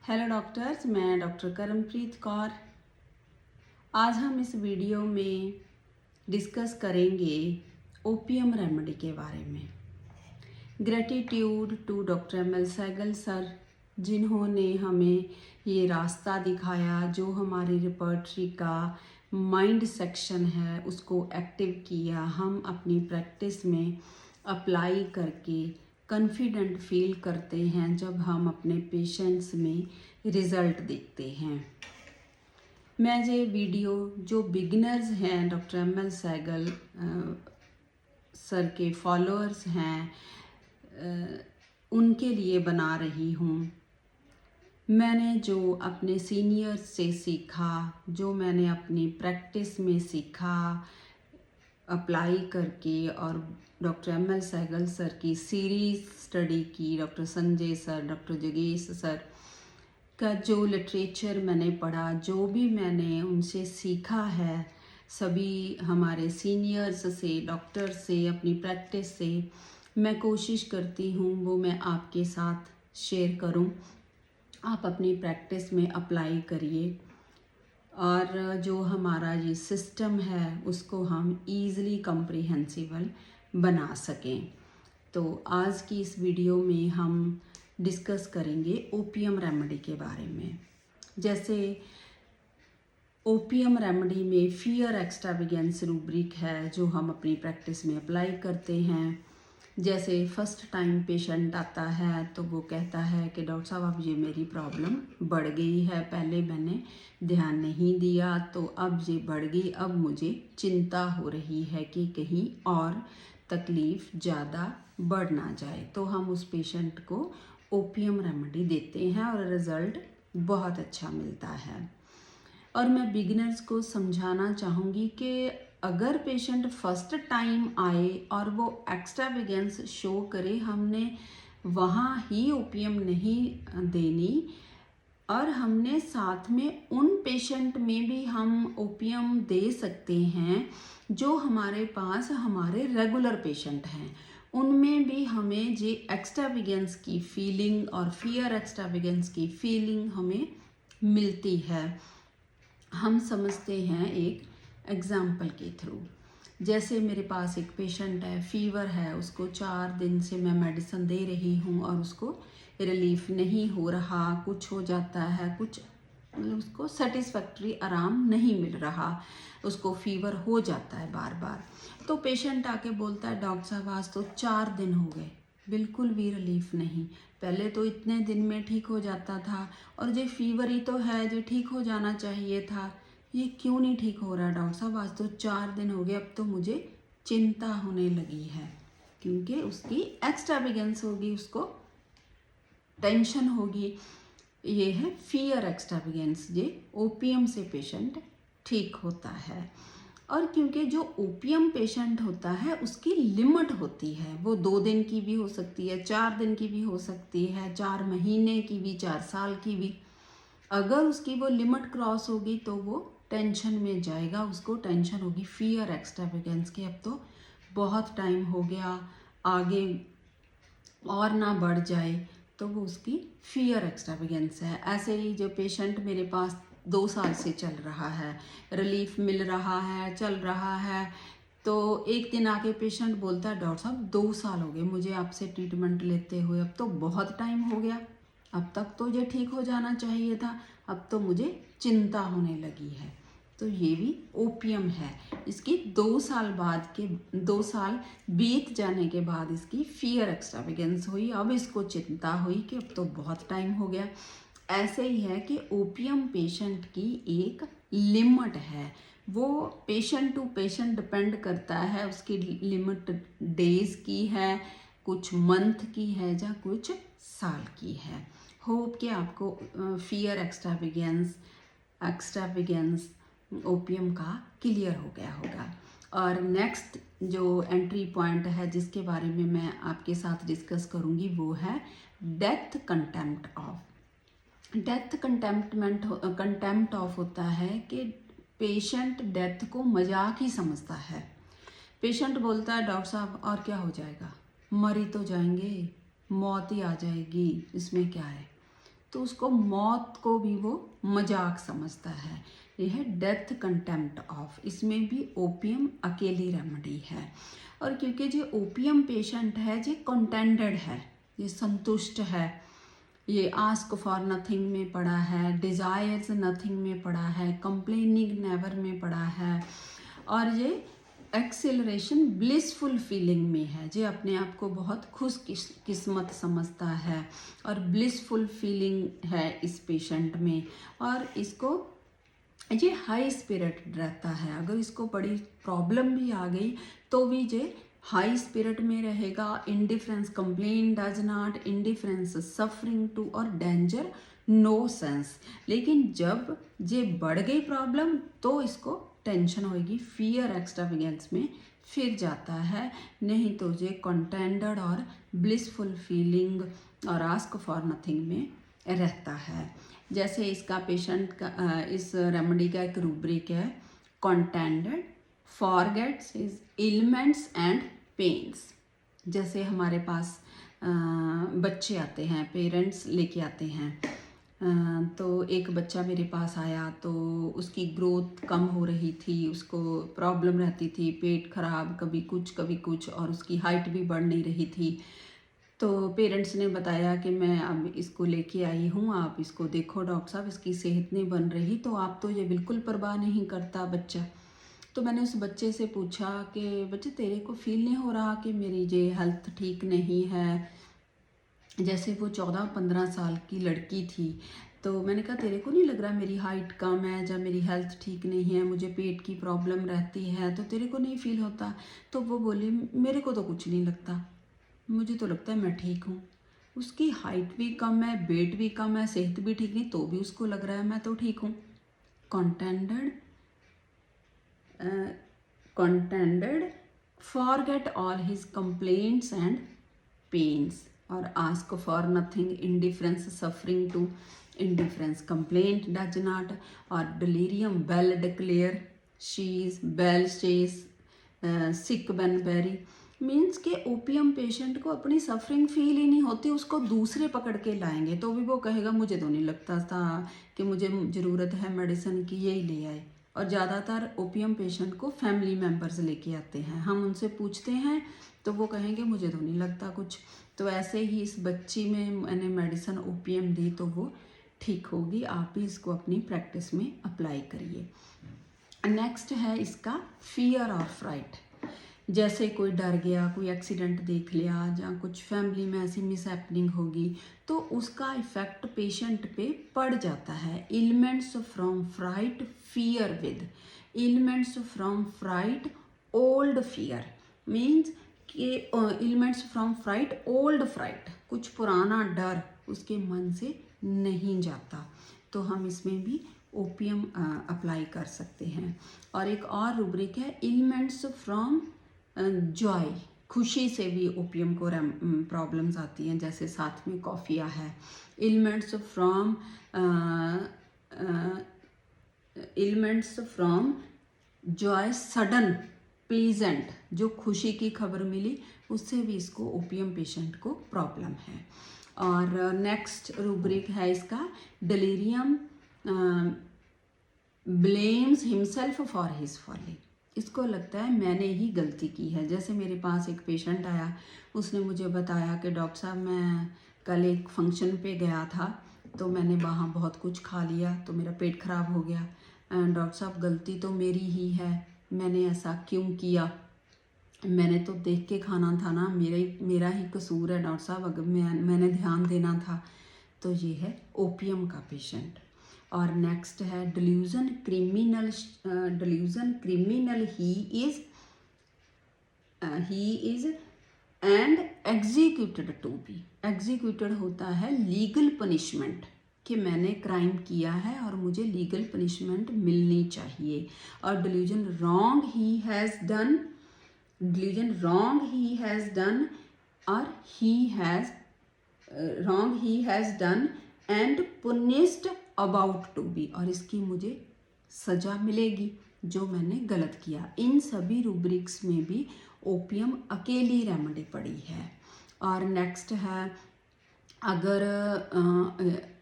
Hello doctors, मैं doctor करमप्रीत Kaur. आज हम इस वीडियो में डिस्कस करेंगे ओपीएम रेमेडी के बारे में। Gratitude to doctor M L Sehgal sir, जिन्होंने हमें ये रास्ता दिखाया, जो हमारी रिपर्टरी का माइंड सेक्शन है उसको एक्टिव किया। हम अपनी प्रैक्टिस में अप्लाई करके कॉन्फिडेंट फील करते हैं जब हम अपने पेशेंट्स में रिज़ल्ट देखते हैं। मैं ये वीडियो जो बिगिनर्स हैं, doctor M L Sehgal sir के फॉलोअर्स हैं, उनके लिए बना रही हूँ। मैंने जो अपने सीनियर्स से सीखा, जो मैंने अपनी प्रैक्टिस में सीखा अप्लाई करके, और doctor M L Sehgal sir की सीरीज़ स्टडी की, डॉक्टर संजय सर, डॉक्टर जगेश सर का जो लिटरेचर मैंने पढ़ा, जो भी मैंने उनसे सीखा है, सभी हमारे सीनियर्स से, डॉक्टर से, अपनी प्रैक्टिस से मैं कोशिश करती हूँ वो मैं आपके साथ शेयर करूँ। आप अपनी प्रैक्टिस में अप्लाई करिए और जो हमारा ये सिस्टम है उसको हम ईज़िली कम्प्रिहेंसिबल बना सकें। तो आज की इस वीडियो में हम डिस्कस करेंगे ओपीएम रेमेडी के बारे में। जैसे ओपीएम रेमेडी में फियर एक्सट्रावेगेंस रूब्रिक है जो हम अपनी प्रैक्टिस में अप्लाई करते हैं। जैसे फर्स्ट टाइम पेशेंट आता है तो वो कहता है कि डॉक्टर साहब अब ये मेरी प्रॉब्लम बढ़ गई है, पहले मैंने ध्यान नहीं दिया तो अब ये बढ़ गई, अब मुझे चिंता हो रही है कि कहीं और तकलीफ़ ज़्यादा बढ़ ना जाए। तो हम उस पेशेंट को ओपीएम रेमेडी देते हैं और रिज़ल्ट बहुत अच्छा मिलता है। और मैं बिगिनर्स को समझाना चाहूँगी कि अगर पेशेंट फर्स्ट टाइम आए और वो एक्स्ट्रावेगेंस शो करे, हमने वहाँ ही ओपीएम नहीं देनी, और हमने साथ में उन पेशेंट में भी हम ओपीएम दे सकते हैं जो हमारे पास हमारे रेगुलर पेशेंट हैं। उनमें भी हमें जे एक्स्ट्रावेगेंस की फीलिंग और फियर एक्स्ट्रावेगेंस की फीलिंग हमें मिलती है। हम समझते हैं एक एग्ज़ाम्पल के थ्रू। जैसे मेरे पास एक पेशेंट है, फीवर है, उसको 4 दिन से मैं मेडिसिन दे रही हूँ और उसको रिलीफ नहीं हो रहा, कुछ हो जाता है, कुछ उसको सेटिस्फैक्ट्री आराम नहीं मिल रहा, उसको फीवर हो जाता है बार बार। तो पेशेंट आके बोलता है डॉक्टर साहब आज तो 4 दिन हो गए, बिल्कुल भी रिलीफ नहीं, पहले तो इतने दिन में ठीक हो जाता था, और जो फीवर ही तो है, जो ठीक हो जाना चाहिए था, ये क्यों नहीं ठीक हो रहा डॉक्टर साहब, आज तो 4 दिन हो गए, अब तो मुझे चिंता होने लगी है। क्योंकि उसकी एक्स्ट्रावेगेंस होगी, उसको टेंशन होगी। ये है फियर एक्स्ट्रावेगेंस, ये ओपीएम से पेशेंट ठीक होता है। और क्योंकि जो ओपीएम पेशेंट होता है उसकी लिमिट होती है, वो 2 दिन की भी हो सकती है, 4 दिन की भी हो सकती है, 4 महीने की भी, 4 साल की भी। अगर उसकी वो लिमिट क्रॉस होगी तो वो टेंशन में जाएगा, उसको टेंशन होगी फियर एक्स्ट्रावेगेंस की, अब तो बहुत टाइम हो गया, आगे और ना बढ़ जाए, तो वो उसकी फियर एक्स्ट्रावेगेंस है। ऐसे ही जो पेशेंट मेरे पास 2 साल से चल रहा है, रिलीफ मिल रहा है, चल रहा है, तो एक दिन आके पेशेंट बोलता है डॉक्टर साहब 2 साल हो गए मुझे आपसे ट्रीटमेंट लेते हुए, अब तो बहुत टाइम हो गया, अब तक तो ये ठीक हो जाना चाहिए था, अब तो मुझे चिंता होने लगी है। तो ये भी ओपीएम है। इसकी 2 साल बाद के 2 साल बीत जाने के बाद इसकी फियर एक्स्ट्रावेगेंस हुई, अब इसको चिंता हुई कि अब तो बहुत टाइम हो गया। ऐसे ही है कि ओपीएम पेशेंट की एक लिमिट है, वो पेशेंट टू पेशेंट डिपेंड करता है, उसकी लिमिट डेज की है, कुछ मंथ की है, या कुछ साल की है। होप कि आपको फियर एक्स्ट्रावेगेंस ओपीएम का क्लियर हो गया होगा। और नेक्स्ट जो एंट्री पॉइंट है जिसके बारे में मैं आपके साथ डिस्कस करूँगी वो है death contempt of. Death contempt of होता है कि पेशेंट डेथ को मजाक ही समझता है। पेशेंट बोलता है डॉक्टर साहब और क्या हो जाएगा, मर ही तो जाएंगे, मौत ही आ जाएगी, इसमें क्या है। तो उसको मौत को भी वो मजाक समझता है। यह है डेथ कंटेम्प्ट ऑफ। इसमें भी ओपियम अकेली रेमेडी है। और क्योंकि जो ओपियम पेशेंट है ये कंटेंटेड है, ये संतुष्ट है, ये आस्क फॉर नथिंग में पड़ा है, डिज़ायर्स नथिंग में पड़ा है, कंप्लेनिंग नेवर में पड़ा है, और ये एक्सेलरेशन ब्लिसफुल फीलिंग में है। ये अपने आप को बहुत खुश किस्मत समझता है और ब्लिसफुल फीलिंग है इस पेशेंट में। और इसको ये हाई स्पिरिट रहता है। अगर इसको बड़ी प्रॉब्लम भी आ गई तो भी ये हाई स्पिरिट में रहेगा। Indifference complain does not, indifference suffering to और डेंजर नो सेंस। लेकिन जब ये बढ़ गई प्रॉब्लम तो इसको टेंशन होगी, फियर एक्स्ट्रावेगेंस में फिर जाता है। नहीं तो ये कंटेंटेड और ब्लिसफुल फीलिंग और आस्क फॉर नथिंग में रहता है। जैसे इसका पेशेंट का इस रेमेडी का एक रूब्रिक है, contented forgets his elements and pains. जैसे हमारे पास बच्चे आते हैं, पेरेंट्स लेके आते हैं, तो एक बच्चा मेरे पास आया तो उसकी ग्रोथ कम हो रही थी, उसको प्रॉब्लम रहती थी, पेट खराब, कभी कुछ, और उसकी हाइट भी बढ़ नहीं रही थी। तो पेरेंट्स ने बताया कि मैं अब इसको लेके आई हूँ, आप इसको देखो डॉक्टर साहब, इसकी सेहत नहीं बन रही। तो आप तो ये बिल्कुल परवाह नहीं करता बच्चा। तो मैंने उस बच्चे से पूछा कि बच्चे तेरे को फील नहीं हो रहा कि मेरी ये हेल्थ ठीक नहीं है? जैसे वो 14-15 साल की लड़की थी। तो मैंने कहा तेरे को नहीं लग रहा मेरी हाइट कम है, जब मेरी हेल्थ ठीक नहीं है, मुझे पेट की प्रॉब्लम रहती है, तो तेरे को नहीं फील होता? तो वो बोली मेरे को तो कुछ नहीं लगता, मुझे तो लगता है मैं ठीक हूँ। उसकी हाइट भी कम है, वेट भी कम है, सेहत भी ठीक नहीं, तो भी उसको लग रहा है मैं तो ठीक हूँ। Contented forget all his complaints and pains और ask for nothing, indifference suffering too, indifference complaint does not, और delirium bell declare she's bell stays sick been berry. Means के ओपियम पेशेंट को अपनी सफरिंग फील ही नहीं होती, उसको दूसरे पकड़ के लाएंगे तो भी वो कहेगा मुझे तो नहीं लगता था कि मुझे ज़रूरत है मेडिसिन की, यही ले आए। और ज़्यादातर ओपियम पेशेंट को फैमिली मेम्बर्स लेके आते हैं, हम उनसे पूछते हैं तो वो कहेंगे मुझे तो नहीं लगता कुछ। तो ऐसे ही इस बच्ची में मैंने मेडिसिन ओपियम दी तो वो ठीक होगी। आप भी इसको अपनी प्रैक्टिस में अप्लाई करिए। नेक्स्ट है इसका फियर और फ्राइट। जैसे कोई डर गया, कोई एक्सीडेंट देख लिया, या कुछ फैमिली में ऐसी मिसहैपनिंग होगी तो उसका इफेक्ट पेशेंट पे पड़ जाता है। Elements from fright fear with, elements from fright old fear. Means कि elements from fright old fright, कुछ पुराना डर उसके मन से नहीं जाता। तो हम इसमें भी ओपियम अप्लाई कर सकते हैं। और एक और रूब्रिक है एलिमेंट्स फ्रॉम जॉय, खुशी से भी ओपियम को प्रॉब्लम्स आती हैं, जैसे साथ में कॉफिया है। Elements from Joy sudden pleasant, जो खुशी की खबर मिली उससे भी इसको ओपियम पेशेंट को प्रॉब्लम है। और नेक्स्ट रूब्रिक है इसका delirium blames himself for his folly. इसको लगता है मैंने ही गलती की है। जैसे मेरे पास एक पेशेंट आया, उसने मुझे बताया कि डॉक्टर साहब मैं कल एक फंक्शन पे गया था तो मैंने वहाँ बहुत कुछ खा लिया तो मेरा पेट खराब हो गया। डॉक्टर साहब गलती तो मेरी ही है, मैंने ऐसा क्यों किया? मैंने तो देख के खाना था ना, मेरा ही कसूर है डॉक्टर साहब, अगर मैंने ध्यान देना था। तो ये है ओपियम का पेशेंट। और नेक्स्ट है delusion criminal. He is and executed to be. Executed होता है लीगल पनिशमेंट, कि मैंने क्राइम किया है और मुझे लीगल पनिशमेंट मिलनी चाहिए। और delusion wrong he has done, delusion wrong he has done, और wrong he has done and punished about to be, और इसकी मुझे सज़ा मिलेगी जो मैंने गलत किया। इन सभी रूब्रिक्स में भी ओपियम अकेली रेमेडी पड़ी है। और नेक्स्ट है अगर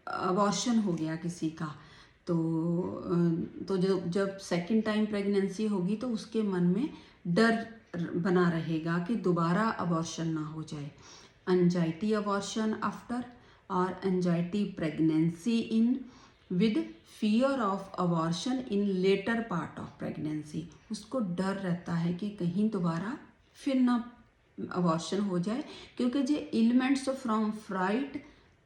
अबॉर्शन हो गया किसी का, तो जब सेकंड टाइम प्रेगनेंसी होगी तो उसके मन में डर बना रहेगा कि दोबारा अबॉर्शन ना हो जाए। एंजाइटी अबॉर्शन आफ्टर और anxiety pregnancy in with fear of abortion in later part of pregnancy. उसको डर रहता है कि कहीं दोबारा फिर ना अबॉर्शन हो जाए, क्योंकि जो एलिमेंट्स फ्रॉम फ्राइट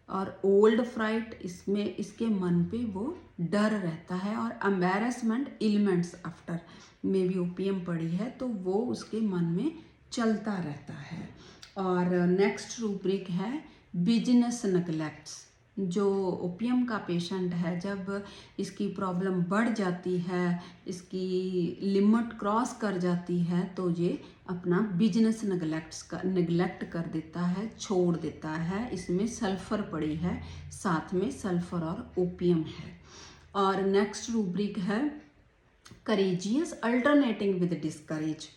और ओल्ड फ्राइट इसमें इसके मन पे वो डर रहता है, और एम्बैरेसमेंट एलिमेंट्स आफ्टर में भी ओपीएम पड़ी है तो वो उसके मन में चलता रहता है। और नेक्स्ट रूब्रिक है बिजनेस नेग्लेक्ट्स। जो ओपीएम का पेशेंट है, जब इसकी प्रॉब्लम बढ़ जाती है, इसकी लिमिट क्रॉस कर जाती है, तो ये अपना बिजनेस नेग्लेक्ट कर देता है, छोड़ देता है। इसमें सल्फर पड़ी है, साथ में सल्फर और ओपीएम है। और नेक्स्ट रूब्रिक है courageous alternating with discourage,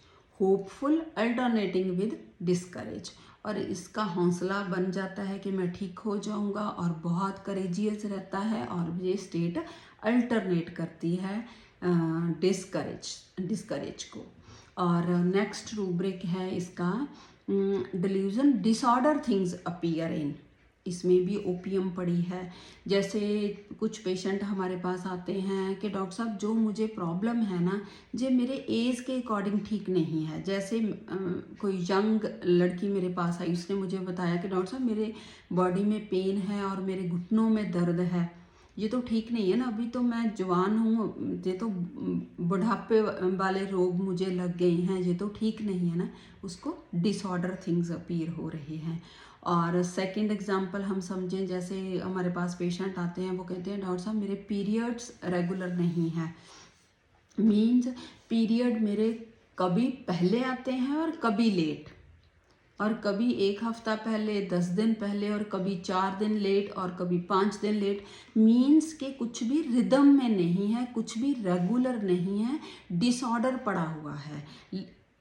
hopeful alternating with discourage. और इसका हौसला बन जाता है कि मैं ठीक हो जाऊंगा, और बहुत करेजियस रहता है, और ये स्टेट अल्टरनेट करती है डिस्करेज को। और नेक्स्ट रूब्रिक है इसका delusion disorder things appear in. इसमें भी ओपीएम पड़ी है। जैसे कुछ पेशेंट हमारे पास आते हैं कि डॉक्टर साहब जो मुझे प्रॉब्लम है ना, जो मेरे एज के अकॉर्डिंग ठीक नहीं है। जैसे कोई यंग लड़की मेरे पास आई, उसने मुझे बताया कि डॉक्टर साहब मेरे बॉडी में पेन है और मेरे घुटनों में दर्द है, ये तो ठीक नहीं है ना, अभी तो मैं जवान हूँ, ये तो बुढ़ापे वाले रोग मुझे लग गए हैं, ये तो ठीक नहीं है ना। उसको डिसऑर्डर थिंग्स अपीयर हो रहे हैं। और सेकंड एग्जांपल हम समझें, जैसे हमारे पास पेशेंट आते हैं, वो कहते हैं डॉक्टर साहब मेरे पीरियड्स रेगुलर नहीं है। मीन्स पीरियड मेरे कभी पहले आते हैं और कभी लेट, और कभी 1 हफ्ता पहले, 10 दिन पहले, और कभी 4 दिन लेट, और कभी 5 दिन लेट। मीन्स के कुछ भी रिदम में नहीं है, कुछ भी रेगुलर नहीं है, डिसऑर्डर पड़ा हुआ है।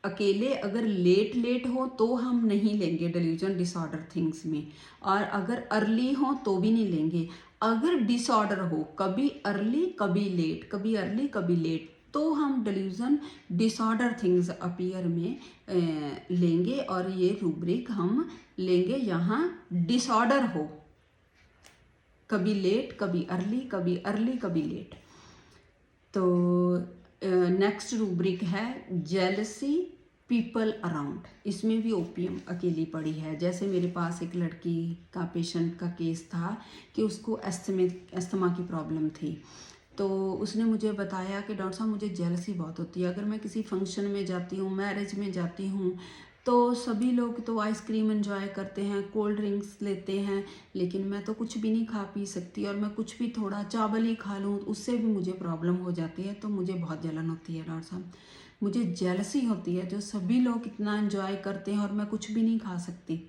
अकेले अगर लेट हो तो हम नहीं लेंगे डिल्यूजन डिसऑर्डर थिंग्स में, और अगर अर्ली हो तो भी नहीं लेंगे। अगर डिसऑर्डर हो, कभी अर्ली कभी लेट, कभी अर्ली कभी लेट, तो हम डिल्यूजन डिसऑर्डर थिंग्स अपीयर में लेंगे, और ये रूब्रिक हम लेंगे यहाँ डिसऑर्डर हो, कभी लेट कभी अर्ली कभी लेट। तो नेक्स्ट रूब्रिक है जेलसी पीपल अराउंड। इसमें भी ओपीएम अकेली पड़ी है। जैसे मेरे पास एक लड़की का पेशेंट का केस था कि उसको अस्थमा की प्रॉब्लम थी, तो उसने मुझे बताया कि डॉक्टर साहब मुझे जेलसी बहुत होती है। अगर मैं किसी फंक्शन में जाती हूँ, मैरिज में जाती हूँ, तो सभी लोग तो आइसक्रीम एंजॉय करते हैं, कोल्ड ड्रिंक्स लेते हैं, लेकिन मैं तो कुछ भी नहीं खा पी सकती, और मैं कुछ भी थोड़ा चावल ही खा लूँ उससे भी मुझे प्रॉब्लम हो जाती है, तो मुझे बहुत जलन होती है डॉक्टर साहब, मुझे जेलसी होती है, जो सभी लोग इतना एंजॉय करते हैं और मैं कुछ भी नहीं खा सकती।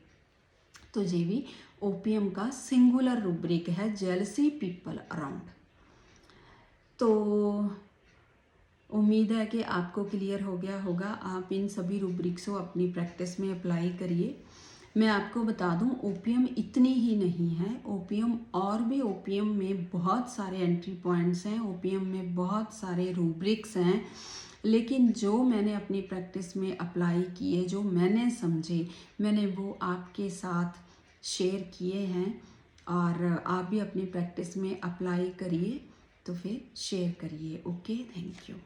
तो ये भी ओपीएम का सिंगुलर रूब्रिक है, जेलसी पीपल अराउंड। तो उम्मीद है कि आपको क्लियर हो गया होगा। आप इन सभी रूब्रिक्स को अपनी प्रैक्टिस में अप्लाई करिए। मैं आपको बता दूं, ओपीएम इतनी ही नहीं है, ओपीएम और भी, ओपीएम में बहुत सारे एंट्री पॉइंट्स हैं, ओपीएम में बहुत सारे रूब्रिक्स हैं, लेकिन जो मैंने अपनी प्रैक्टिस में अप्लाई किए, जो मैंने समझे, मैंने वो आपके साथ शेयर किए हैं। और आप भी अपनी प्रैक्टिस में अप्लाई करिए, तो फिर शेयर करिए। Okay, thank you.